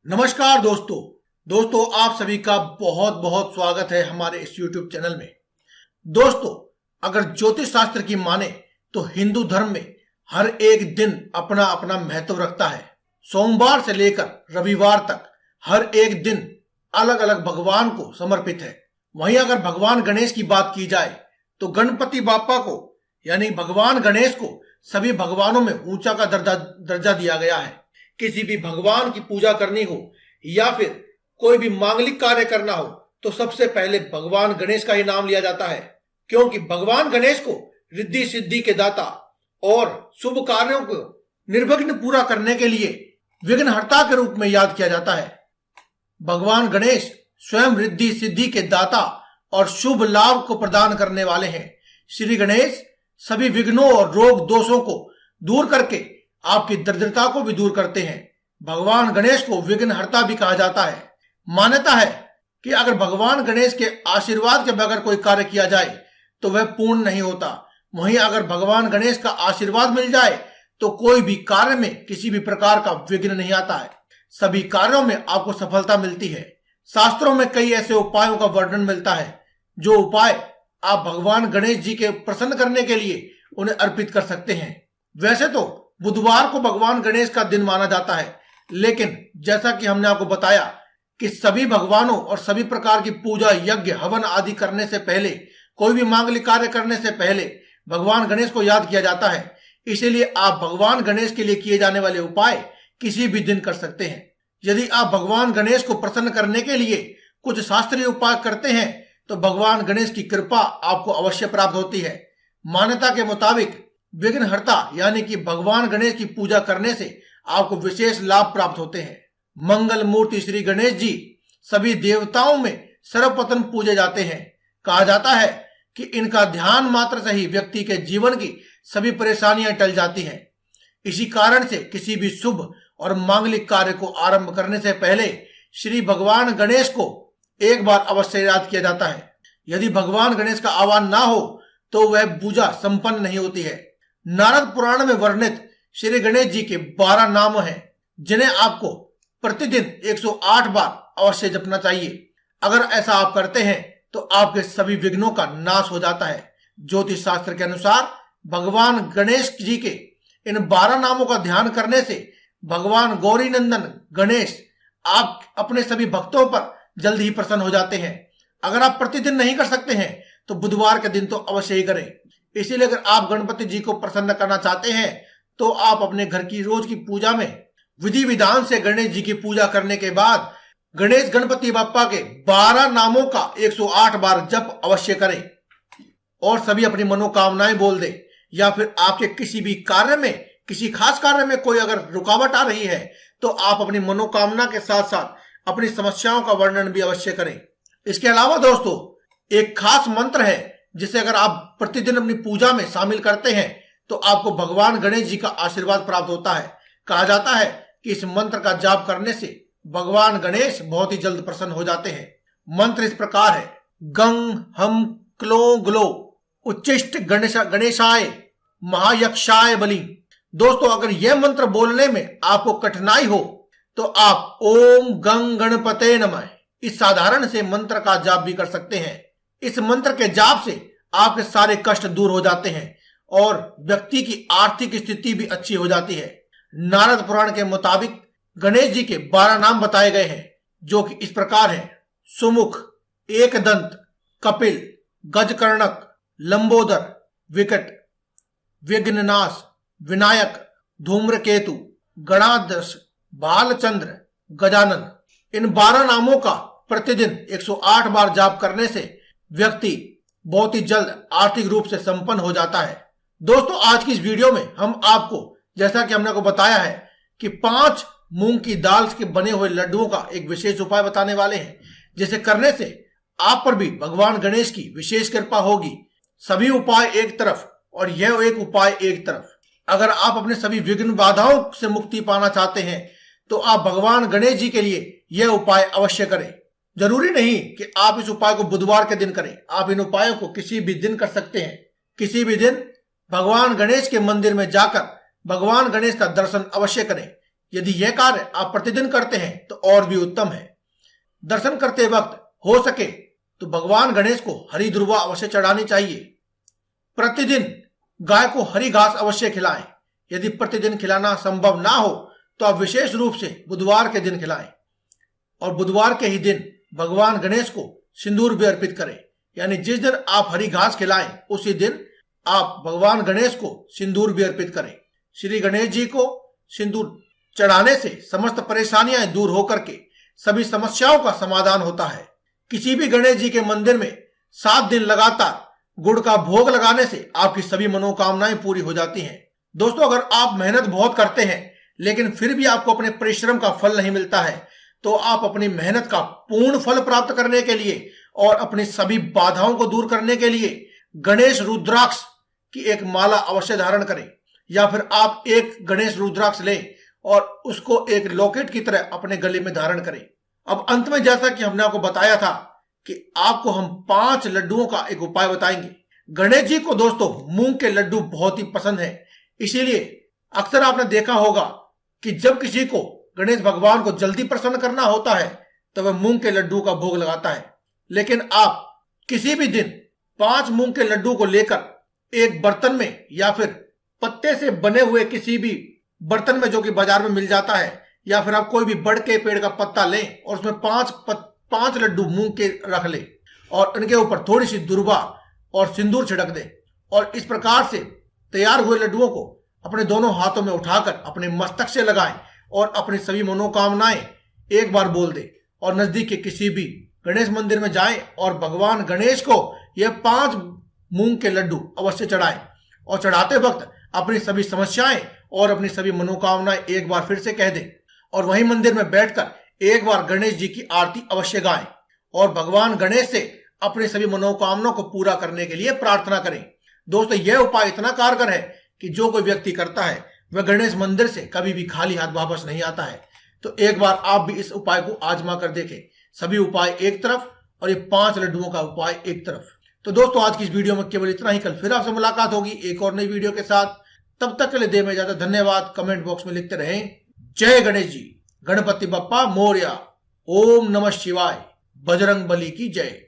नमस्कार दोस्तों आप सभी का बहुत बहुत स्वागत है हमारे इस YouTube चैनल में। दोस्तों, अगर ज्योतिष शास्त्र की माने तो हिंदू धर्म में हर एक दिन अपना अपना महत्व रखता है। सोमवार से लेकर रविवार तक हर एक दिन अलग अलग भगवान को समर्पित है। वहीं अगर भगवान गणेश की बात की जाए तो गणपति बाप्पा को यानी भगवान गणेश को सभी भगवानों में ऊंचा का दर्जा दिया गया है। किसी भी भगवान की पूजा करनी हो या फिर कोई भी मांगलिक कार्य करना हो तो सबसे पहले भगवान गणेश का ही नाम लिया जाता है, क्योंकि भगवान गणेश को रिद्धि सिद्धि के दाता और शुभ कार्यों को निर्विघ्न पूरा करने के लिए विघ्नहर्ता के रूप में याद किया जाता है। भगवान गणेश स्वयं रिद्धि सिद्धि के दाता और शुभ लाभ को प्रदान करने वाले हैं। श्री गणेश सभी विघ्नों और रोग दोषों को दूर करके आपकी दरिद्रता को भी दूर करते हैं। भगवान गणेश को विघ्नहर्ता भी कहा जाता है। मान्यता है कि अगर भगवान गणेश के आशीर्वाद के बगैर कोई कार्य किया जाए तो वह पूर्ण नहीं होता। वहीं अगर भगवान गणेश का आशीर्वाद मिल जाए तो कोई भी कार्य में किसी भी प्रकार का विघ्न नहीं आता है। सभी कार्यों में आपको सफलता मिलती है। शास्त्रों में कई ऐसे उपायों का वर्णन मिलता है जो उपाय आप भगवान गणेश जी के प्रसन्न करने के लिए उन्हें अर्पित कर सकते हैं। वैसे तो बुधवार को भगवान गणेश का दिन माना जाता है, लेकिन जैसा कि हमने आपको बताया कि सभी भगवानों और सभी प्रकार की पूजा यज्ञ हवन आदि करने से पहले, कोई भी मांगलिक कार्य करने से पहले भगवान गणेश को याद किया जाता है। इसीलिए आप भगवान गणेश के लिए किए जाने वाले उपाय किसी भी दिन कर सकते हैं। यदि आप भगवान गणेश को प्रसन्न करने के लिए कुछ शास्त्रीय उपाय करते हैं तो भगवान गणेश की कृपा आपको अवश्य प्राप्त होती है। मान्यता के मुताबिक विघ्नहर्ता यानी कि भगवान गणेश की पूजा करने से आपको विशेष लाभ प्राप्त होते हैं। मंगल मूर्ति श्री गणेश जी सभी देवताओं में सर्वप्रथम पूजे जाते हैं। कहा जाता है कि इनका ध्यान मात्र से ही व्यक्ति के जीवन की सभी परेशानियां टल जाती हैं। इसी कारण से किसी भी शुभ और मांगलिक कार्य को आरंभ करने से पहले श्री भगवान गणेश को एक बार अवश्य याद किया जाता है। यदि भगवान गणेश का आह्वान ना हो तो वह पूजा संपन्न नहीं होती है। नारद पुराण में वर्णित श्री गणेश जी के 12 नाम हैं, जिन्हें आपको प्रतिदिन 108 बार अवश्य जपना चाहिए। अगर ऐसा आप करते हैं तो आपके सभी विघ्नों का नाश हो जाता है। ज्योतिष शास्त्र के अनुसार भगवान गणेश जी के इन 12 नामों का ध्यान करने से भगवान गौरी नंदन गणेश आप अपने सभी भक्तों पर जल्द ही प्रसन्न हो जाते हैं। अगर आप प्रतिदिन नहीं कर सकते हैं तो बुधवार के दिन तो अवश्य ही करें। इसीलिए अगर आप गणपति जी को प्रसन्न करना चाहते हैं तो आप अपने घर की रोज की पूजा में विधि विधान से गणेश जी की पूजा करने के बाद गणेश गणपति बाप्पा के 12 नामों का 108 बार जप अवश्य करें और सभी अपनी मनोकामनाएं बोल दें। या फिर आपके किसी भी कार्य में, किसी खास कार्य में कोई अगर रुकावट आ रही है तो आप अपनी मनोकामना के साथ साथ अपनी समस्याओं का वर्णन भी अवश्य करें। इसके अलावा दोस्तों, एक खास मंत्र है जिसे अगर आप प्रतिदिन अपनी पूजा में शामिल करते हैं तो आपको भगवान गणेश जी का आशीर्वाद प्राप्त होता है। कहा जाता है कि इस मंत्र का जाप करने से भगवान गणेश बहुत ही जल्द प्रसन्न हो जाते हैं। मंत्र इस प्रकार है: गंग हम क्लो ग्लो उच्चिष्ट गणेशाय महायक्षाय बलि। दोस्तों, अगर यह मंत्र बोलने में आपको कठिनाई हो तो आप ओम गंग गणपते नमः इस साधारण से मंत्र का जाप भी कर सकते हैं। इस मंत्र के जाप से आपके सारे कष्ट दूर हो जाते हैं और व्यक्ति की आर्थिक स्थिति भी अच्छी हो जाती है। नारद पुराण के मुताबिक गणेश जी के 12 नाम बताए गए हैं, जो कि इस प्रकार हैं: सुमुख, एकदंत, कपिल, गजकर्णक, लंबोदर, विकट, विघ्ननाश, विनायक, धूम्रकेतु, गणाध्यक्ष, भालचंद्र, गजानन। इन 12 नामों का प्रतिदिन 108 बार जाप करने से व्यक्ति बहुत ही जल्द आर्थिक रूप से संपन्न हो जाता है। दोस्तों, आज की इस वीडियो में हम आपको, जैसा कि हमने आपको बताया है कि 5 मूंग की दाल के बने हुए लड्डुओं का एक विशेष उपाय बताने वाले हैं, जिसे करने से आप पर भी भगवान गणेश की विशेष कृपा होगी। सभी उपाय एक तरफ और यह एक उपाय एक तरफ। अगर आप अपने सभी विघ्न बाधाओं से मुक्ति पाना चाहते हैं तो आप भगवान गणेश जी के लिए यह उपाय अवश्य करें। जरूरी नहीं कि आप इस उपाय को बुधवार के दिन करें, आप इन उपायों को किसी भी दिन कर सकते हैं। किसी भी दिन भगवान गणेश के मंदिर में जाकर भगवान गणेश का दर्शन अवश्य करें, यदि यह कार्य आप प्रतिदिन करते हैं तो और भी उत्तम है। दर्शन करते वक्त हो सके तो भगवान गणेश को हरी दुर्वा अवश्य चढ़ानी चाहिए। प्रतिदिन गाय को हरी घास अवश्य खिलाएं। यदि प्रतिदिन खिलाना संभव ना हो तो आप विशेष रूप से बुधवार के दिन खिलाएं और बुधवार के ही दिन भगवान गणेश को सिंदूर भी अर्पित करें। यानी जिस दिन आप हरी घास खिलाएं उसी दिन आप भगवान गणेश को सिंदूर भी अर्पित करें। श्री गणेश जी को सिंदूर चढ़ाने से समस्त परेशानियां दूर होकर के सभी समस्याओं का समाधान होता है। किसी भी गणेश जी के मंदिर में 7 दिन लगातार गुड़ का भोग लगाने से आपकी सभी मनोकामनाएं पूरी हो जाती हैं। दोस्तों, अगर आप मेहनत बहुत करते हैं लेकिन फिर भी आपको अपने परिश्रम का फल नहीं मिलता है तो आप अपनी मेहनत का पूर्ण फल प्राप्त करने के लिए और अपनी सभी बाधाओं को दूर करने के लिए गणेश रुद्राक्ष की एक माला अवश्य धारण करें, या फिर आप एक गणेश रुद्राक्ष लें और उसको एक लॉकेट की तरह अपने गले में धारण करें। अब अंत में जैसा कि हमने आपको बताया था कि आपको हम 5 लड्डुओं का एक उपाय बताएंगे। गणेश जी को दोस्तों मूंग के लड्डू बहुत ही पसंद है, इसीलिए अक्सर आपने देखा होगा कि जब किसी को गणेश भगवान को जल्दी प्रसन्न करना होता है तो वह मूंग के लड्डू का भोग लगाता है। लेकिन आप किसी भी दिन 5 मूंग के लड्डू को लेकर एक बर्तन में या फिर पत्ते से बने हुए किसी भी बर्तन में जो कि बाजार में मिल जाता है, या फिर आप कोई भी बड़ के पेड़ का पत्ता लें और उसमें 5 लड्डू मूंग के रख लें और उनके ऊपर थोड़ी सी दुर्वा और सिंदूर छिड़क दें और इस प्रकार से तैयार हुए लड्डुओं को अपने दोनों हाथों में उठाकर अपने मस्तक से लगाएं और अपनी सभी मनोकामनाएं एक बार बोल दें और नजदीक के किसी भी गणेश मंदिर में जाएं और भगवान गणेश को यह 5 मूंग के लड्डू अवश्य चढ़ाएं और चढ़ाते वक्त अपनी सभी समस्याएं और अपनी सभी मनोकामनाएं एक बार फिर से कह दें और वहीं मंदिर में बैठकर एक बार गणेश जी की आरती अवश्य गाएं और भगवान गणेश से अपनी सभी मनोकामनाओं को पूरा करने के लिए प्रार्थना करें। दोस्तों, यह उपाय इतना कारगर है कि जो कोई व्यक्ति करता है वह गणेश मंदिर से कभी भी खाली हाथ वापस नहीं आता है। तो एक बार आप भी इस उपाय को आजमा कर देखें। सभी उपाय एक तरफ और ये 5 लड्डुओं का उपाय एक तरफ। तो दोस्तों, आज की इस वीडियो में केवल इतना ही। कल फिर आपसे मुलाकात होगी एक और नई वीडियो के साथ। तब तक के लिए दे में ज्यादा धन्यवाद। कमेंट बॉक्स में लिखते रहें जय गणेश जी, गणपति बप्पा मोरया, ओम नमः शिवाय, बजरंग बली की जय।